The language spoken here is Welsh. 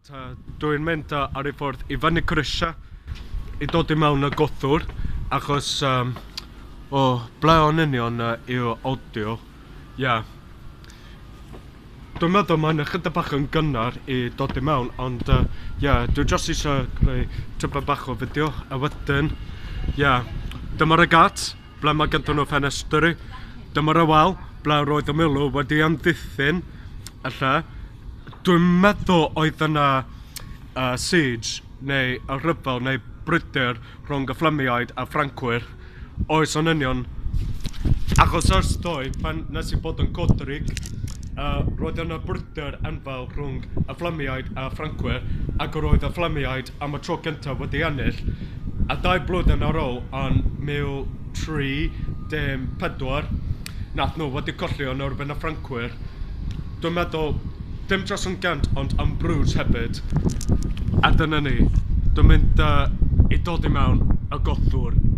Dwi'n mynd ar ei ffordd i fyny Crysia i dod i mewn y gothwr achos ble o'n union i'w audio. Dwi'n meddwl mae'n ychydig bach yn gynnar i dod i mewn, ond dwi jyst eisiau creu tipyn bach o fideo a wedyn dyma'r y gat ble mae gyda nhw ffenestri, dyma'r y wal ble roedd y milw wedi amddiffyn y lle. Dwi'n meddwl oedd yna siege neu y rhyfel neu brydr rhwng y Fflemiaid a Ffrancwyr. Oes yn union, achos ers doi pan nes i bod yn Codrig, roedd yna brydr enfawr rhwng y Fflemiaid a Ffrancwyr, ac roedd y Fflemiaid am y tro cyntaf wedi ennill. A 2 blwyddyn ar ôl, yn 1314, nath nhw wedi colli yn erbyn y Ffrancwyr. Dwi'n meddwl dim dros yn Gent ond yn Bruges hefyd. A dyna ni, dwi'n mynd i dod i mewn y gothwr.